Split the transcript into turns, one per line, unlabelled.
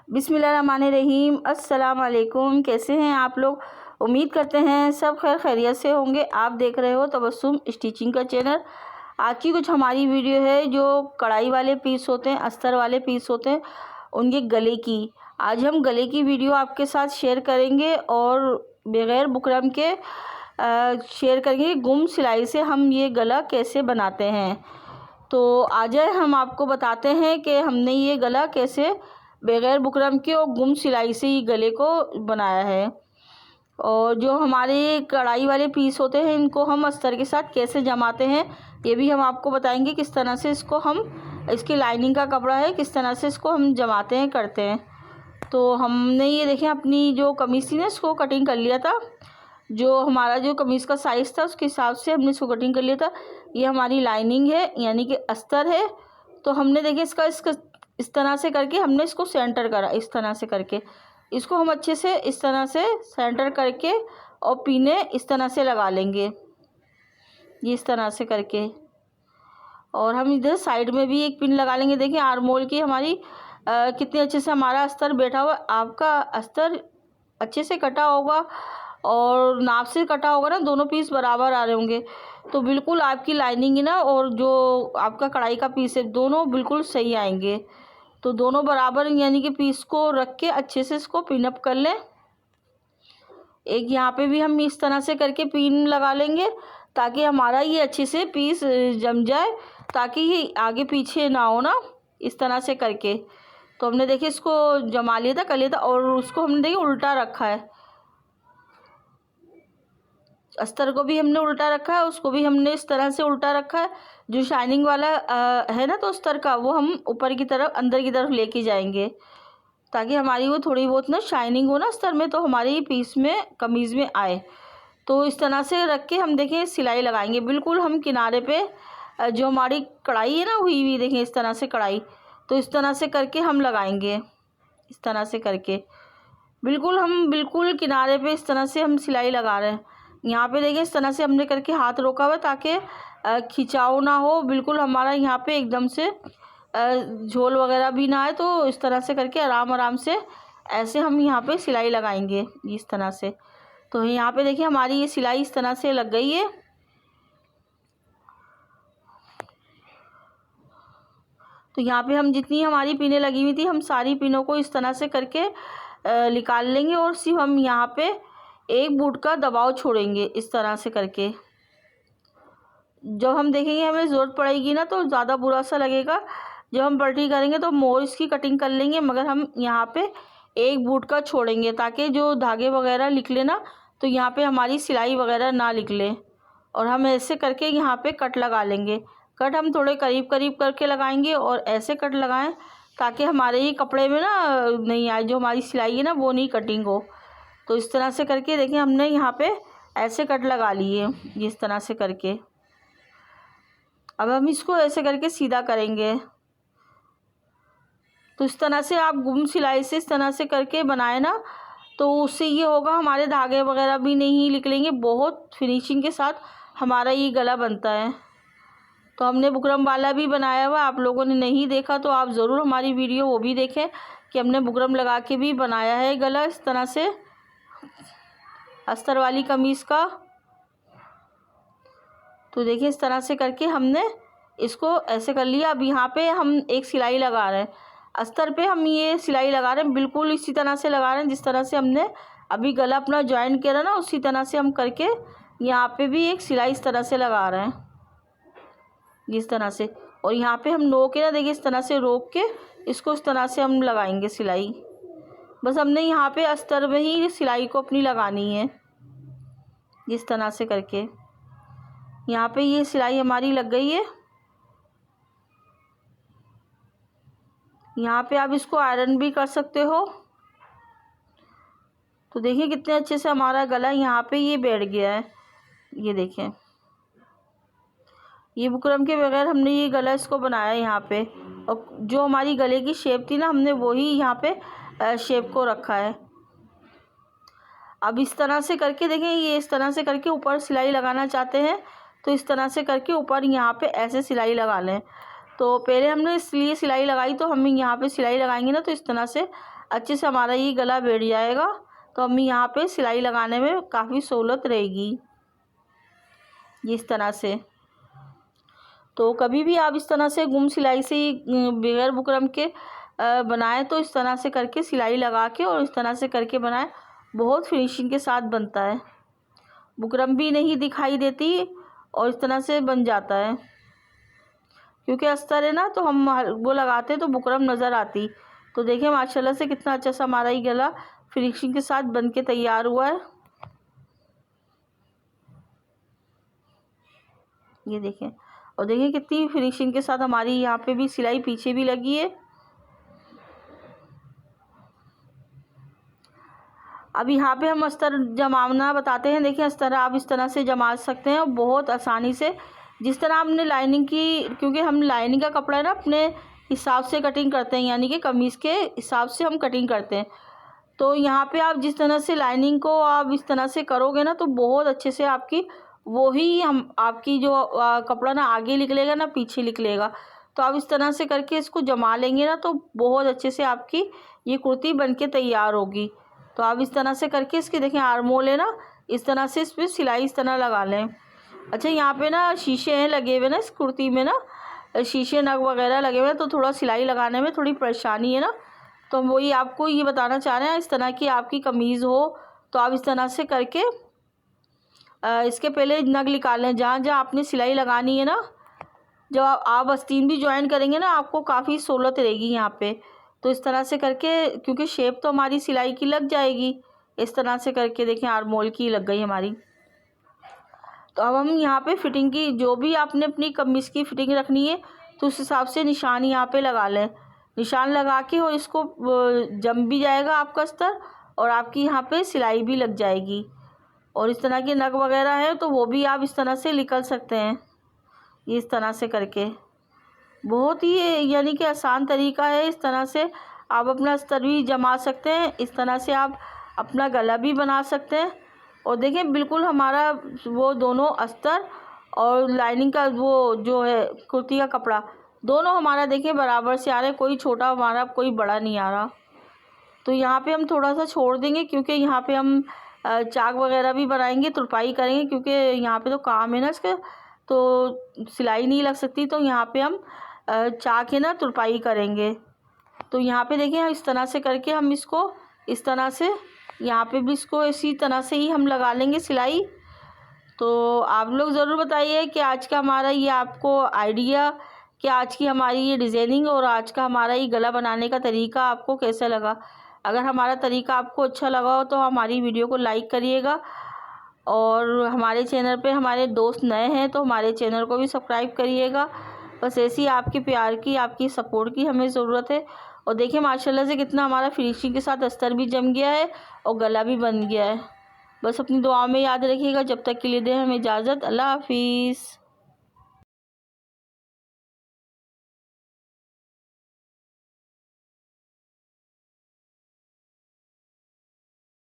बिस्मिल्लाहिर्रहमानिर्रहीम। अस्सलाम वालेकुम। कैसे हैं आप लोग? उम्मीद करते हैं सब खैर खैरियत से होंगे। आप देख रहे हो तबस्सुम स्टिचिंग का चैनल। आज की कुछ हमारी वीडियो है जो कढ़ाई वाले पीस होते हैं, अस्तर वाले पीस होते हैं, उनके गले की। आज हम गले की वीडियो आपके साथ शेयर करेंगे और बग़ैर बुकरम के शेयर करेंगे। गुम सिलाई से हम ये गला कैसे बनाते हैं। तो आ जाए हम आपको बताते हैं कि हमने ये गला कैसे बग़ैर बुकरम के और गुम सिलाई से ही गले को बनाया है। और जो हमारे कढ़ाई वाले पीस होते हैं इनको हम अस्तर के साथ कैसे जमाते हैं ये भी हम आपको बताएंगे। किस तरह से इसको हम, इसकी लाइनिंग का कपड़ा है, किस तरह से इसको हम जमाते हैं, करते हैं। तो हमने ये देखें अपनी जो कमीज़ थी ना इसको कटिंग कर लिया था। जो हमारा जो कमीज़ का साइज़ था उसके हिसाब से हमने इसको कटिंग कर लिया था। ये हमारी लाइनिंग है यानी कि अस्तर है। तो हमने देखें इसका इस तरह से करके हमने इसको सेंटर करा। इस तरह से करके इसको हम अच्छे से इस तरह से सेंटर करके और पीने इस तरह से लगा लेंगे, ये इस तरह से करके। और हम इधर साइड में भी एक पिन लगा लेंगे। देखिए आर्मोल की हमारी कितने अच्छे से हमारा अस्तर बैठा हुआ। आपका अस्तर अच्छे से कटा होगा और नाप से कटा होगा ना, दोनों पीस बराबर आ रहे होंगे तो बिल्कुल आपकी लाइनिंग है ना और जो आपका कढ़ाई का पीस है दोनों बिल्कुल सही आएंगे। तो दोनों बराबर यानी कि पीस को रख के अच्छे से इसको पिन अप कर लें। एक यहाँ पे भी हम इस तरह से करके पिन लगा लेंगे ताकि हमारा ये अच्छे से पीस जम जाए, ताकि ये आगे पीछे ना हो ना, इस तरह से करके। तो हमने देखिए इसको जमा लिया था, कर लिया था और उसको हमने देखिए उल्टा रखा है। अस्तर को भी हमने उल्टा रखा है, उसको भी हमने इस तरह से उल्टा रखा है। जो शाइनिंग वाला है ना तो अस्तर का, वो हम ऊपर की तरफ अंदर की तरफ लेके जाएंगे ताकि हमारी वो थोड़ी बहुत ना शाइनिंग हो ना अस्तर में, तो हमारी पीस में कमीज़ में आए। तो इस तरह से रख के हम देखें सिलाई लगाएंगे। बिल्कुल हम किनारे पे जो हमारी कढ़ाई है ना हुई हुई, देखें इस तरह से कढ़ाई, तो इस तरह से करके हम लगाएंगे। इस तरह से करके बिल्कुल किनारे पे इस तरह से हम सिलाई लगा रहे हैं। यहाँ पे देखिए इस तरह से हमने करके हाथ रोका हुआ ताकि खिंचाव ना हो। बिल्कुल हमारा यहाँ पे एकदम से झोल वगैरह भी ना आए। तो इस तरह से करके आराम से ऐसे हम यहाँ पे सिलाई लगाएंगे इस तरह से। तो यहाँ पे देखिए हमारी ये सिलाई इस तरह से लग गई है। तो यहाँ पे हम जितनी हमारी पिनें लगी हुई थी हम सारी पिनों को इस तरह से करके निकाल लेंगे और सिर्फ हम यहाँ पे एक बूट का दबाव छोड़ेंगे इस तरह से करके। जब हम देखेंगे हमें ज़रूरत पड़ेगी ना तो ज़्यादा बुरा सा लगेगा। जब हम पलटी करेंगे तो मोर इसकी कटिंग कर लेंगे, मगर हम यहाँ पे एक बूट का छोड़ेंगे ताकि जो धागे वगैरह निकले ना तो यहाँ पे हमारी सिलाई वगैरह ना निकले। और हम ऐसे करके यहाँ पे कट लगा लेंगे। कट हम थोड़े करीब करीब करके लगाएंगे और ऐसे कट लगाएं ताकि हमारे ये कपड़े में ना नहीं आए, जो हमारी सिलाई है ना वो नहीं कटिंग हो। तो इस तरह से करके देखिए हमने यहाँ पे ऐसे कट लगा लिए इस तरह से करके। अब हम इसको ऐसे करके सीधा करेंगे। तो इस तरह से आप गुम सिलाई से इस तरह से करके बनाए ना तो उससे ये होगा हमारे धागे वगैरह भी नहीं निकलेंगे। बहुत फिनिशिंग के साथ हमारा ये गला बनता है। तो हमने बुकरम वाला भी बनाया हुआ, आप लोगों ने नहीं देखा तो आप ज़रूर हमारी वीडियो वो भी देखें कि हमने बुकरम लगा के भी बनाया है गला इस तरह से अस्तर वाली कमीज़ का। तो देखिए इस तरह से करके हमने इसको ऐसे कर लिया। अब यहाँ पे हम एक सिलाई लगा रहे हैं, अस्तर पे हम ये सिलाई लगा रहे हैं। बिल्कुल इसी तरह से लगा रहे हैं जिस तरह से हमने अभी गला अपना ज्वाइन किया ना, उसी तरह से हम करके यहाँ पे भी एक सिलाई इस तरह से लगा रहे हैं इस तरह से। और यहाँ पे हम नोक है ना, देखिए इस तरह से रोक के इसको इस तरह से हम लगाएंगे सिलाई। बस हमने यहाँ पे अस्तर में ही सिलाई को अपनी लगानी है इस तरह से करके। यहाँ पे ये सिलाई हमारी लग गई है। यहाँ पे आप इसको आयरन भी कर सकते हो। तो देखिए कितने अच्छे से हमारा गला यहाँ पे ये बैठ गया है। ये देखें, ये बुकरम के बगैर हमने ये गला इसको बनाया यहाँ पे। और जो हमारी गले की शेप थी ना हमने वही यहाँ पे शेप को रखा है। अब इस तरह से करके देखें, ये इस तरह से करके ऊपर सिलाई लगाना चाहते हैं तो इस तरह से करके ऊपर यहाँ पे ऐसे सिलाई लगा लें। तो पहले हमने इसलिए सिलाई लगाई, तो हम यहाँ पे सिलाई लगाएंगे ना तो इस तरह से अच्छे से हमारा ये गला बैठ जाएगा। तो हमें यहाँ पे सिलाई लगाने में काफ़ी सहूलत रहेगी इस तरह से। तो कभी भी आप इस तरह से गुम सिलाई से बगैर बुकरम के बनाएं, तो इस तरह से करके सिलाई लगा के और इस तरह से करके बनाएं, बहुत फिनिशिंग के साथ बनता है। बुकरम भी नहीं दिखाई देती और इस तरह से बन जाता है, क्योंकि अस्तर है ना, तो हम वो लगाते हैं तो बुकरम नज़र आती। तो देखिए माशाल्लाह से कितना अच्छा सा हमारा ये गला फिनिशिंग के साथ बन के तैयार हुआ है। ये देखें, और देखिए कितनी फिनिशिंग के साथ हमारी यहाँ पे भी सिलाई पीछे भी लगी है। अब यहाँ पे हम अस्तर जमाना बताते हैं। देखिए अस्तर आप इस तरह से जमा सकते हैं बहुत आसानी से, जिस तरह हमने लाइनिंग की, क्योंकि हम लाइनिंग का कपड़ा है ना अपने हिसाब से कटिंग करते हैं, यानी कि कमीज़ के हिसाब से हम कटिंग करते हैं। तो यहाँ पे आप जिस तरह से लाइनिंग को आप इस तरह से करोगे ना, तो बहुत अच्छे से आपकी वही हम आपकी जो कपड़ा ना आगे निकलेगा ना पीछे निकलेगा। तो आप इस तरह से करके इसको जमा लेंगे ना, तो बहुत अच्छे से आपकी ये कुर्ती बन के तैयार होगी। तो आप इस तरह से करके इसके देखें आर्मोल है ना, इस तरह से इस पर सिलाई इस तरह लगा लें। अच्छा यहाँ पे ना शीशे हैं लगे हुए ना इस कुर्ती में ना, शीशे नग वगैरह लगे हुए हैं, तो थोड़ा सिलाई लगाने में थोड़ी परेशानी है ना। तो हम वही आपको ये बताना चाह रहे हैं, इस तरह की आपकी कमीज़ हो तो आप इस तरह से करके इसके पहले नग निकाल लें जहाँ जहाँ आपने सिलाई लगानी है ना। जब आप आस्तीन भी ज्वाइन करेंगे ना, आपको काफ़ी सहूलत रहेगी यहाँ पे। तो इस तरह से करके, क्योंकि शेप तो हमारी सिलाई की लग जाएगी, इस तरह से करके देखें आर्मोल की लग गई हमारी। तो अब हम यहाँ पे फिटिंग की, जो भी आपने अपनी कमीज़ की फिटिंग रखनी है तो उस हिसाब से निशान यहाँ पे लगा लें। निशान लगा के और इसको जम भी जाएगा आपका अस्तर, और आपकी यहाँ पे सिलाई भी लग जाएगी। और इस तरह के नग वगैरह है तो वो भी आप इस तरह से निकल सकते हैं, इस तरह से करके। बहुत ही यानी कि आसान तरीका है, इस तरह से आप अपना अस्तर भी जमा सकते हैं, इस तरह से आप अपना गला भी बना सकते हैं। और देखें बिल्कुल हमारा वो दोनों अस्तर और लाइनिंग का वो जो है कुर्ती का कपड़ा, दोनों हमारा देखें बराबर से आ रहे हैं, कोई छोटा हमारा कोई बड़ा नहीं आ रहा। तो यहाँ पे हम थोड़ा सा छोड़ देंगे, क्योंकि यहाँ पे हम चाक वगैरह भी बनाएंगे, तुरपाई करेंगे, क्योंकि यहाँ पे तो काम है ना इसका, तो सिलाई नहीं लग सकती। तो यहाँ पे हम चाक है ना तुरपाई करेंगे। तो यहाँ पे देखिए इस तरह से करके हम इसको इस तरह से यहाँ पे भी इसको इसी तरह से ही हम लगा लेंगे सिलाई। तो आप लोग ज़रूर बताइए कि आज का हमारा ये आपको आइडिया, कि आज की हमारी ये डिज़ाइनिंग और आज का हमारा ये गला बनाने का तरीका आपको कैसा लगा। अगर हमारा तरीका आपको अच्छा लगा हो तो हमारी वीडियो को लाइक करिएगा, और हमारे चैनल पे हमारे दोस्त नए हैं तो हमारे चैनल को भी सब्सक्राइब करिएगा। बस ऐसी आपके प्यार की, आपकी सपोर्ट की हमें ज़रूरत है। और देखिए माशाल्लाह से कितना हमारा फिनिशिंग के साथ अस्तर भी जम गया है और गला भी बन गया है। बस अपनी दुआ में याद रखिएगा। जब तक के लिए दें हमें इजाज़त। अल्लाह हाफिज़।